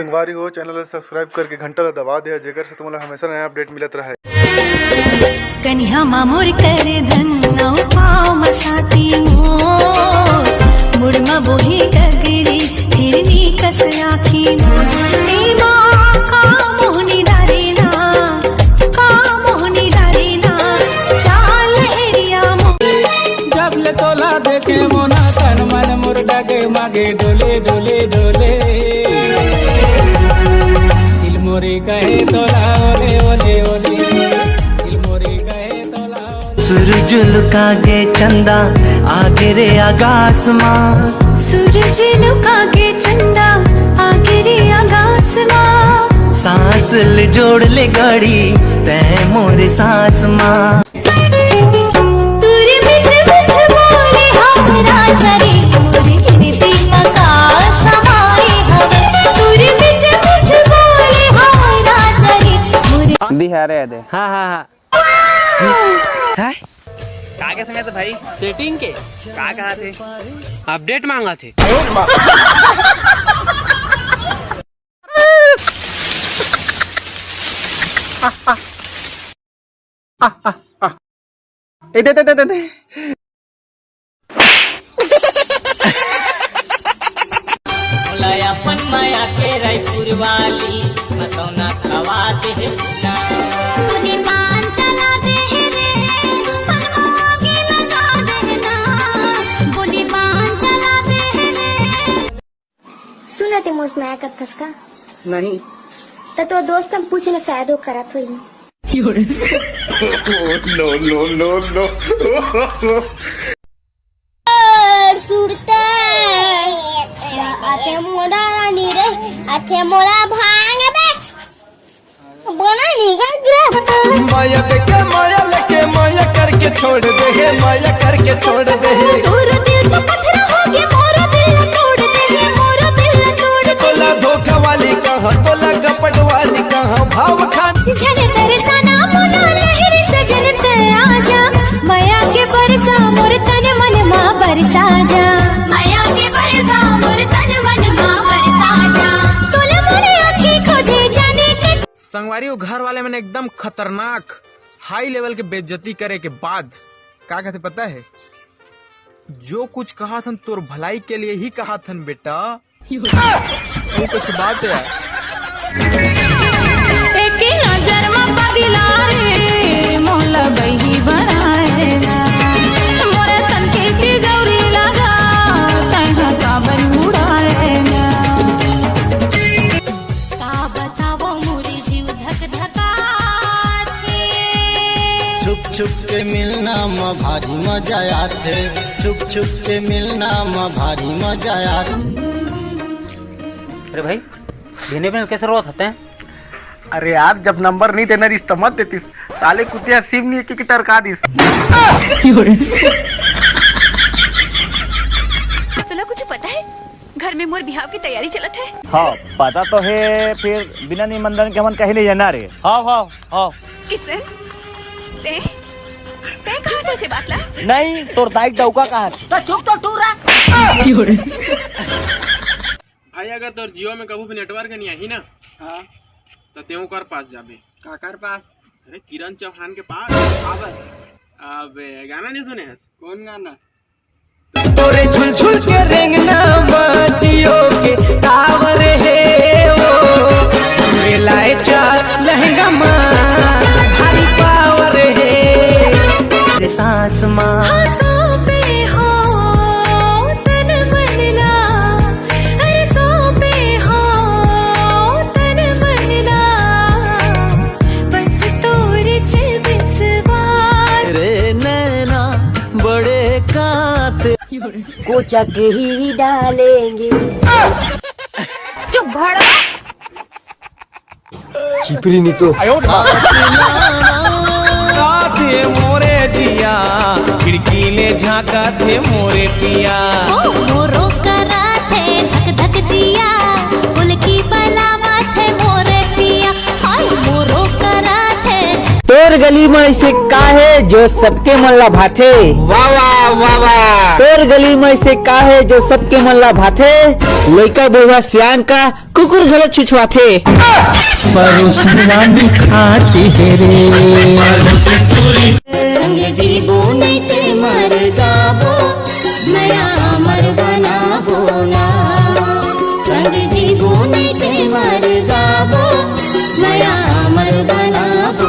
संगवारी हो channel subscribe करके घंटा दबा दिया जेकर से तुम्हारा हमेशा नया अपडेट मिलत रहे। कन्या मामोर करे धन पाव मसाती मोर मुड़मा बोही गगरी हिरनी कस आखी ए मां का मोहनी डारीना चाल एरिया मो जब ले तोला देखे मोना तन मन मोर डगे मागे डोले डोले डोले दिल मोरे कहे तोला ओले ओले ओले दिल मोरे कहे तोला सूरज लुका गे चंदा आगे रे आकाश मां सूरज लुका गे चंदा आगे रे आकाश मां सांस ले जोड़ ले गाड़ी तै मोरे सांस मां तुरी मिठ मिठ बोले हमरा चरी मोरे रीति मका समाए हवे तुरी मिठ मिठ बोले हमरा चरी मोरे दिहारे दे। हाँ हाँ हाँ है कागे समय तो भाई सेटिंग के कहा थे अपडेट मांगा थे। दे दे दे दे दे अपन माया के रायपुर वाली बतौना खवा दे ना बोले पान चला दे रे मनवा के लगा दे ना बोले पान चला दे रे सुना ते मोस माया कथस का नहीं तो दोस्त हम पूछना शायद वो करत होई नो सुरते आते मोड़ा रानी रे आते मोड़ा भांग बे बना नहीं रे माया के माया लेके माया करके छोड़ दे हे माया करके छोड़ दे हे तोरा दिल का पत्थर हो गया मोरा दिल तोड़ दे मोरा दिल तोड़ दे तोला धोखा वाली कहाँ तोला कपट वाली कहाँ भाव खान झने तेरे सना मोला लहरी सजन ते आजा माया के बरसा मोर तन मन मा बरसा जा माया के बरसा मोर तन मन मा बरसा जा तोले मोरे आँखी खोजे जाने के संगवारी वो घर वाले मैंने एकदम खतरनाक हाई लेवल के बेइज्जती करे के बाद क्या कहते पता है, जो कुछ कहा था तोर भलाई के लिए ही कहा था बेटा। वो कुछ बात है एक नजर में पगला रे मोला बही बनाए ना मोरे तन के तिजौरी लगा तहाँ काबर उड़ाए ना का बतावो मोरे जीव धक धकाथे छुप छुप के मिलना में भारी मजा आते छुप छुप के मिलना में भारी मजा आते। अरे भाई भेने में कैसे रोज होते हैं। अरे यार जब नंबर नहीं देना रिश्ता मत देतीस साले कुतिया सिम नहीं की टरका दिस। तुला कुछ पता है घर में मोर बिहाव की तैयारी चलत है। हाँ पता तो है फिर बिना निमंत्रण के हमन कहीं ले जाना रे। हाँ हाँ हाँ किसे ते ते कहा था से बातला नहीं तोर दाई डौका कहा तो चुप तो टूरा भाई अगर तोर जियो में कभी भी नेटवर्क नहीं आई ना हाँ तो तेऊ कर पास जाबे। काकर पास अरे किरण चौहान के पास अबे गाना नहीं सुने हैं। कौन गाना तोरे झुल झुल के रेंगना बचियो के टावर है वो रे लाए चाल लहंगा मां भारी पावर है रे सांस मां सो पे हो तन बनला अरे सो पे हो तन बनला बस तोरे बिस्वास रे नैना बड़े काते को चक ही डालेंगे। चुप भाड़ा छिपरी नहीं तो थे मोरे जिया खिड़की ले झाका थे मोरे पिया मोरो करा थे धक धक जिया उल्की बला माथे मोरे पिया हाय मोरो करा थे तोर गली में ऐसे का है जो सबके मन ला भाथे? वाह वाह वाह वाह। तोर गली में ऐसे का है जो सबके मन ला भाथे? लइका बुढ़वा सियान का कुकुर गलत छुछवाथे। परुसवानी खाती है रे संग जीवो नहीं ते मर जाबो नया अमर बनाबो ना। संग जीवो नहीं ते मर जाबो नया अमर बनाबो।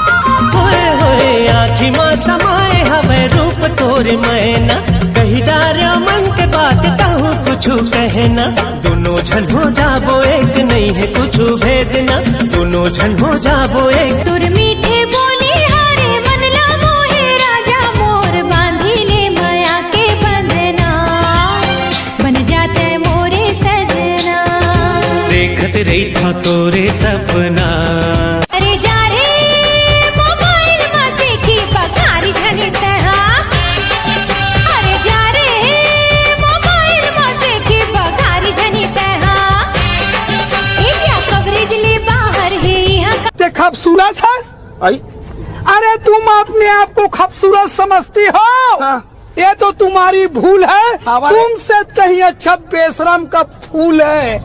होए होए आँखी माँ समाए हवे रूप तोर मैना कही डार्या मन के बात कहूँ कुछ कहना। दोनों झन हो जाबो एक नहीं है कुछ भेदना। दोनों झन हो जाबो एक। तुर मीठे बोली हारे मन ला मोहे राजा मोर बांधी ले माया के बंधना। बन जाते मोरे सजना देखत रही था तोरे सपना। अरे जा रे मोबाइल में से की बखारी झनी तहा। अरे जा रे मोबाइल में से की बखारी झनी तहा। इंडिया कवरेज ले बाहर है यहाँ ते खूबसूरत है? अरे तुम अपने आप को खूबसूरत समझती हो? ये तो तुम्हारी भूल है। तुमसे कहीं अच्छा बेशरम का फूल है।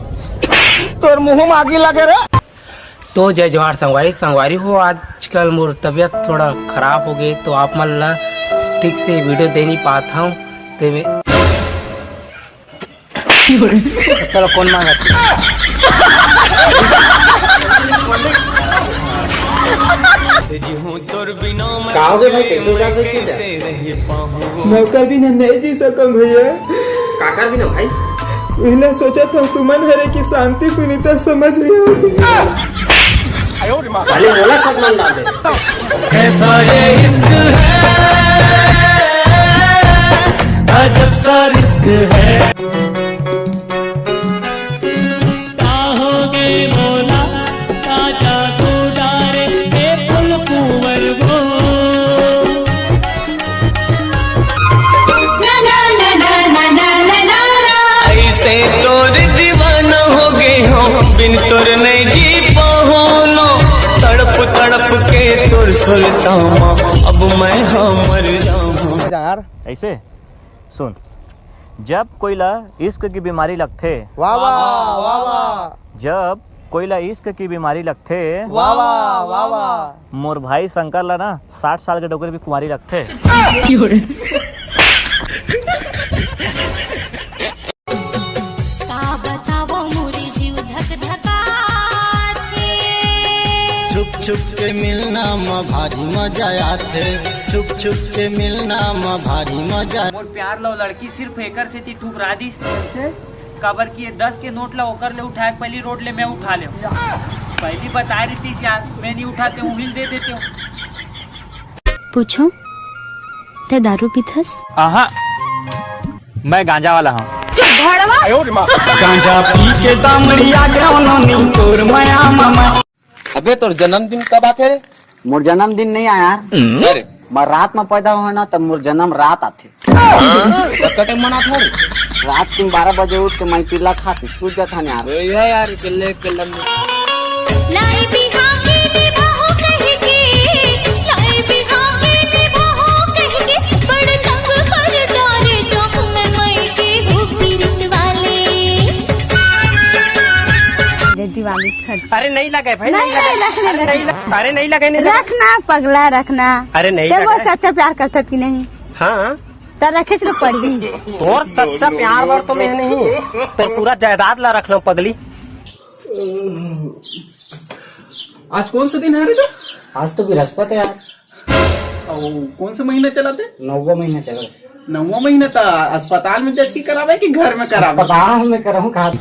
तोर मुंह में आगे लगे रे। तो जय जवाहर संगवारी संगवारी हो। आजकल मोर तबीयत थोड़ा खराब हो गई तो आप मन ला ठीक से वीडियो दे नहीं पाता हूँ। चलो कौन मांगा कहोगे भाई कैसे नौकर भी नहीं जी सकम भैया। काकर भी ना भाई पहले सोचा था सुमन हरे की शांति सुनीता समझ रही हो। खाली बोला सब मन डाल दे। ऐसा ये इश्क है अजब सा रिस्क है। तोर दीवाना हो गए हो बिन तोर नहीं जी पाऊनो। तड़प तड़प के तोर सुलता अब मैं मर जाऊं। यार ऐसे सुन, जब कोयला इश्क की बीमारी लगथे, वाह वाह वाह वाह। जब कोयला इश्क की बीमारी लगथे, वाह वाह वाह वाह। मोर भाई शंकर ला ना 60 साल के डोकर भी कुमारी लगथे। छुप छुप के मिलना में भारी मजा आते। छुप छुप के मिलना में भारी मजा। मोर प्यार लो लड़की सिर्फ एकर से ती ठुकरा दी से कबर की 10 के नोट ला ओकर ले उठाए पहली रोड ले मैं उठा ले। पहली बता रही थी यार मैं नहीं उठाते हूँ हिल दे देते हूँ। पूछो ते दारू पीथस? आहा मैं गांजा वाला हूँ। गांजा पी के दामड़िया गौनो तोर माया मामा। अबे तोर जन्मदिन कब आते रे? मोर जन्मदिन नहीं आया यार। मैं रात में पैदा हुआ ना तब मोर जन्म रात आते। कटे मना था रात 12 बजे उठ के मैं पिल्ला खाती सूझ गया था यार। यार चले कलम लाई बिहा के निभाओ कहेगी। लाई बिहा के निभाओ कहेगी। बड़ तंग कर डारे जो मैं मई के हूँ पीरत वाले। दिवाली अरे नहीं लगे भाई नहीं लगे। अरे नहीं लगे रखना पगला रखना। अरे नहीं वो सच्चा प्यार करता कि नहीं? हाँ तो रखे तो पड़ी। और सच्चा प्यार वार तो मैं नहीं तो पूरा जायदाद ला रख लो पगली। आज कौन सा दिन है रे? आज तो बृहस्पति है यार। कौन सा महीना चलाते? 9वां महीना चल रहा। 9वां महीना था। अस्पताल में जज की करावे कि घर में करावे? अस्पताल में कराऊँ कहा।